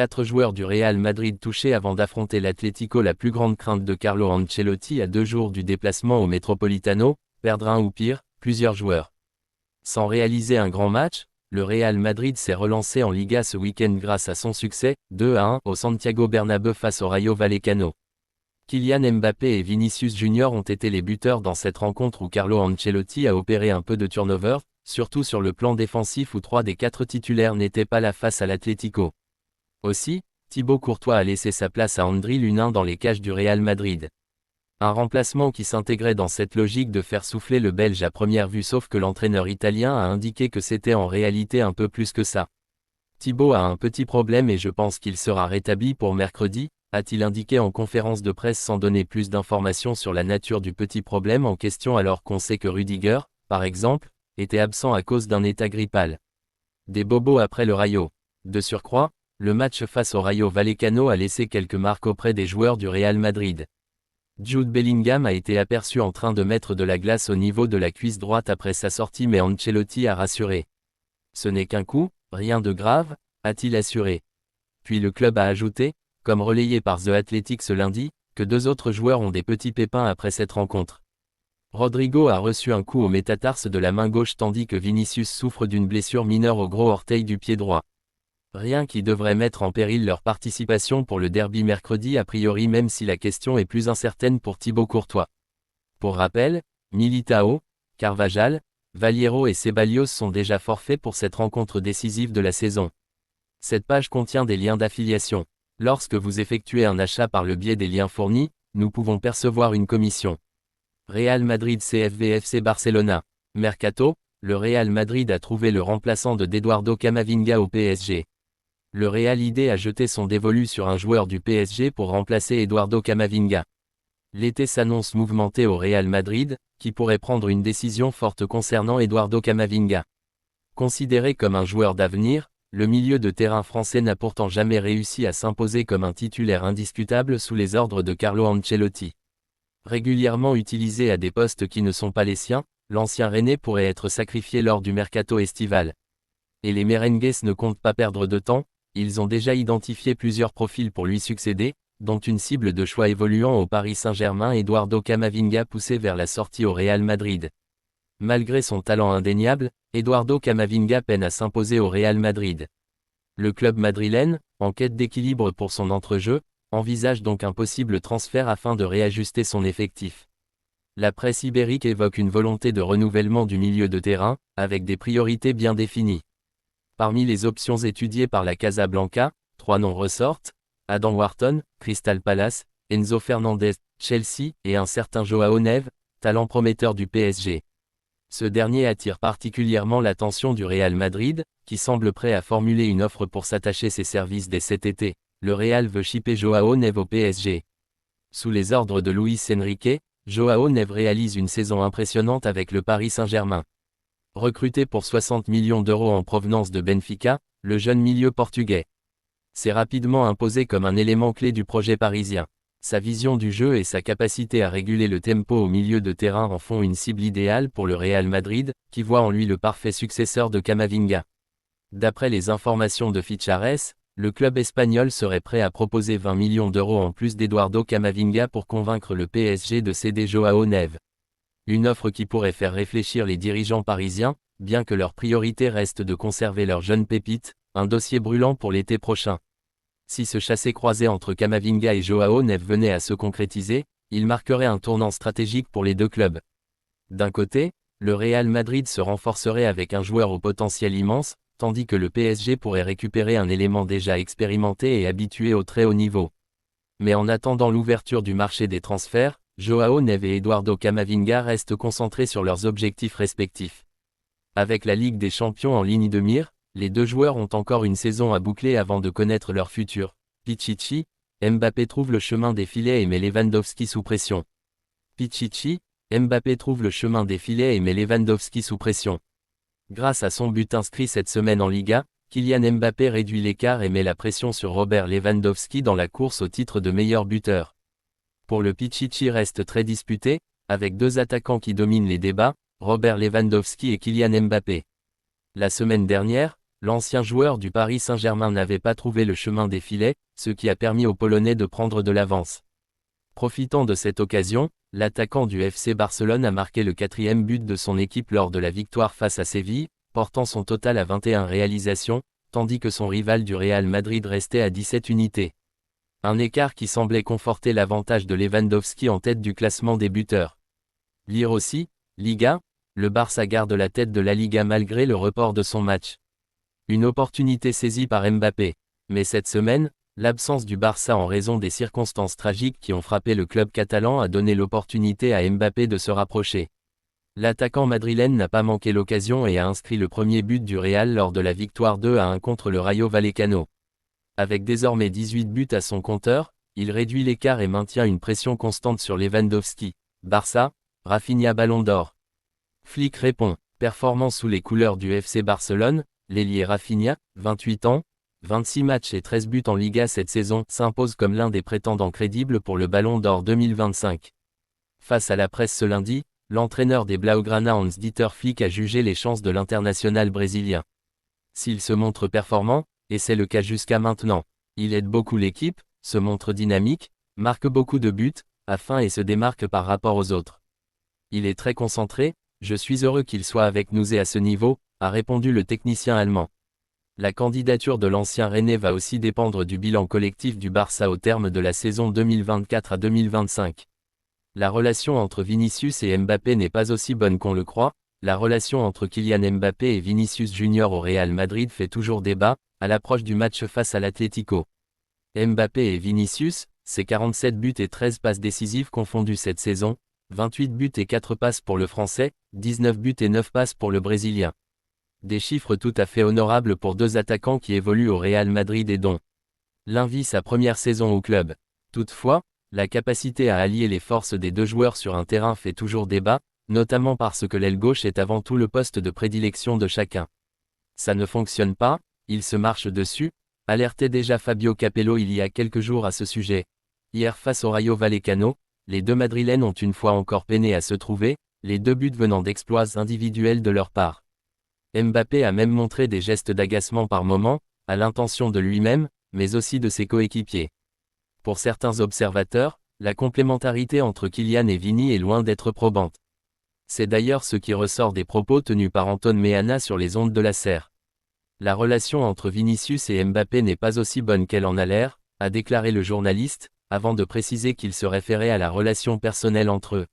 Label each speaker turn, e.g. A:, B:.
A: 4 joueurs du Real Madrid touchés avant d'affronter l'Atlético. La plus grande crainte de Carlo Ancelotti à 2 jours du déplacement au Metropolitano, perdre un ou pire, plusieurs joueurs. Sans réaliser un grand match, le Real Madrid s'est relancé en Liga ce week-end grâce à son succès, 2-1, au Santiago Bernabéu face au Rayo Vallecano. Kylian Mbappé et Vinicius Junior ont été les buteurs dans cette rencontre où Carlo Ancelotti a opéré un peu de turnover, surtout sur le plan défensif où 3 des 4 titulaires n'étaient pas là face à l'Atlético. Aussi, Thibaut Courtois a laissé sa place à Andriy Lunin dans les cages du Real Madrid. Un remplacement qui s'intégrait dans cette logique de faire souffler le Belge à première vue, sauf que l'entraîneur italien a indiqué que c'était en réalité un peu plus que ça. Thibaut a un petit problème et je pense qu'il sera rétabli pour mercredi, a-t-il indiqué en conférence de presse sans donner plus d'informations sur la nature du petit problème en question, alors qu'on sait que Rudiger, par exemple, était absent à cause d'un état grippal. Des bobos après le Rayo. De surcroît, le match face au Rayo Vallecano a laissé quelques marques auprès des joueurs du Real Madrid. Jude Bellingham a été aperçu en train de mettre de la glace au niveau de la cuisse droite après sa sortie, mais Ancelotti a rassuré. Ce n'est qu'un coup, rien de grave, a-t-il assuré. Puis le club a ajouté, comme relayé par The Athletic ce lundi, que 2 autres joueurs ont des petits pépins après cette rencontre. Rodrigo a reçu un coup au métatarse de la main gauche tandis que Vinicius souffre d'une blessure mineure au gros orteil du pied droit. Rien qui devrait mettre en péril leur participation pour le derby mercredi a priori, même si la question est plus incertaine pour Thibaut Courtois. Pour rappel, Militao, Carvajal, Valiero et Ceballos sont déjà forfaits pour cette rencontre décisive de la saison. Cette page contient des liens d'affiliation. Lorsque vous effectuez un achat par le biais des liens fournis, nous pouvons percevoir une commission. Real Madrid CFV FC Barcelona. Mercato, le Real Madrid a trouvé le remplaçant de Eduardo Camavinga au PSG. Le Real ID a jeté son dévolu sur un joueur du PSG pour remplacer Eduardo Camavinga. L'été s'annonce mouvementé au Real Madrid, qui pourrait prendre une décision forte concernant Eduardo Camavinga. Considéré comme un joueur d'avenir, le milieu de terrain français n'a pourtant jamais réussi à s'imposer comme un titulaire indiscutable sous les ordres de Carlo Ancelotti. Régulièrement utilisé à des postes qui ne sont pas les siens, l'ancien Rennais pourrait être sacrifié lors du mercato estival. Et les merengues ne comptent pas perdre de temps, ils ont déjà identifié plusieurs profils pour lui succéder, dont une cible de choix évoluant au Paris Saint-Germain, Eduardo Camavinga, poussé vers la sortie au Real Madrid. Malgré son talent indéniable, Eduardo Camavinga peine à s'imposer au Real Madrid. Le club madrilène, en quête d'équilibre pour son entrejeu, envisage donc un possible transfert afin de réajuster son effectif. La presse ibérique évoque une volonté de renouvellement du milieu de terrain, avec des priorités bien définies. Parmi les options étudiées par la Casablanca, 3 noms ressortent: Adam Wharton, Crystal Palace, Enzo Fernandez, Chelsea, et un certain Joao Neves, talent prometteur du PSG. Ce dernier attire particulièrement l'attention du Real Madrid, qui semble prêt à formuler une offre pour s'attacher ses services dès cet été. Le Real veut shipper Joao Neves au PSG. Sous les ordres de Luis Enrique, Joao Neves réalise une saison impressionnante avec le Paris Saint-Germain. Recruté pour 60 millions d'euros en provenance de Benfica, le jeune milieu portugais s'est rapidement imposé comme un élément clé du projet parisien. Sa vision du jeu et sa capacité à réguler le tempo au milieu de terrain en font une cible idéale pour le Real Madrid, qui voit en lui le parfait successeur de Camavinga. D'après les informations de Fichares, le club espagnol serait prêt à proposer 20 millions d'euros en plus d'Eduardo Camavinga pour convaincre le PSG de céder Joao Neves. Une offre qui pourrait faire réfléchir les dirigeants parisiens, bien que leur priorité reste de conserver leur jeune pépite, un dossier brûlant pour l'été prochain. Si ce chassé-croisé entre Camavinga et Joao Neves venait à se concrétiser, il marquerait un tournant stratégique pour les deux clubs. D'un côté, le Real Madrid se renforcerait avec un joueur au potentiel immense, tandis que le PSG pourrait récupérer un élément déjà expérimenté et habitué au très haut niveau. Mais en attendant l'ouverture du marché des transferts, Joao Neves et Eduardo Camavinga restent concentrés sur leurs objectifs respectifs. Avec la Ligue des Champions en ligne de mire, les deux joueurs ont encore une saison à boucler avant de connaître leur futur. Pichichi, Mbappé trouve le chemin des filets et met Lewandowski sous pression. Pichichi, Mbappé trouve le chemin des filets et met Lewandowski sous pression. Grâce à son but inscrit cette semaine en Liga, Kylian Mbappé réduit l'écart et met la pression sur Robert Lewandowski dans la course au titre de meilleur buteur. Pour le Pichichi reste très disputé, avec 2 attaquants qui dominent les débats, Robert Lewandowski et Kylian Mbappé. La semaine dernière, L'ancien joueur du Paris Saint-Germain n'avait pas trouvé le chemin des filets, ce qui a permis aux Polonais de prendre de l'avance. Profitant de cette occasion, l'attaquant du FC Barcelone a marqué le 4e but de son équipe lors de la victoire face à Séville, portant son total à 21 réalisations, tandis que son rival du Real Madrid restait à 17 unités. Un écart qui semblait conforter l'avantage de Lewandowski en tête du classement des buteurs. Lire aussi, Liga, le Barça garde la tête de la Liga malgré le report de son match. Une opportunité saisie par Mbappé. Mais cette semaine, l'absence du Barça en raison des circonstances tragiques qui ont frappé le club catalan a donné l'opportunité à Mbappé de se rapprocher. L'attaquant madrilène n'a pas manqué l'occasion et a inscrit le premier but du Real lors de la victoire 2-1 contre le Rayo Vallecano. Avec désormais 18 buts à son compteur, il réduit l'écart et maintient une pression constante sur Lewandowski. Barça, Rafinha Ballon d'Or. Flick répond, performant sous les couleurs du FC Barcelone, l'ailier Rafinha, 28 ans, 26 matchs et 13 buts en Liga cette saison, s'impose comme l'un des prétendants crédibles pour le Ballon d'Or 2025. Face à la presse ce lundi, l'entraîneur des Blaugrana Hans-Dieter Flick a jugé les chances de l'international brésilien. S'il se montre performant, et c'est le cas jusqu'à maintenant, il aide beaucoup l'équipe, se montre dynamique, marque beaucoup de buts, a faim et se démarque par rapport aux autres. Il est très concentré, je suis heureux qu'il soit avec nous et à ce niveau, a répondu le technicien allemand. La candidature de l'ancien Rennais va aussi dépendre du bilan collectif du Barça au terme de la saison 2024 à 2025. La relation entre Vinicius et Mbappé n'est pas aussi bonne qu'on le croit, la relation entre Kylian Mbappé et Vinicius Junior au Real Madrid fait toujours débat, à l'approche du match face à l'Atlético. Mbappé et Vinicius, c'est 47 buts et 13 passes décisives confondues cette saison, 28 buts et 4 passes pour le Français, 19 buts et 9 passes pour le Brésilien. Des chiffres tout à fait honorables pour deux attaquants qui évoluent au Real Madrid et dont l'un vit sa première saison au club. Toutefois, la capacité à allier les forces des deux joueurs sur un terrain fait toujours débat, notamment parce que l'aile gauche est avant tout le poste de prédilection de chacun. Ça ne fonctionne pas, il se marche dessus, alertait déjà Fabio Capello il y a quelques jours à ce sujet. Hier face au Rayo Vallecano, les deux Madrilènes ont une fois encore peiné à se trouver, les deux buts venant d'exploits individuels de leur part. Mbappé a même montré des gestes d'agacement par moments, à l'intention de lui-même, mais aussi de ses coéquipiers. Pour certains observateurs, la complémentarité entre Kylian et Vini est loin d'être probante. C'est d'ailleurs ce qui ressort des propos tenus par Anton Meana sur les ondes de la SER. La relation entre Vinicius et Mbappé n'est pas aussi bonne qu'elle en a l'air, a déclaré le journaliste, avant de préciser qu'il se référait à la relation personnelle entre eux.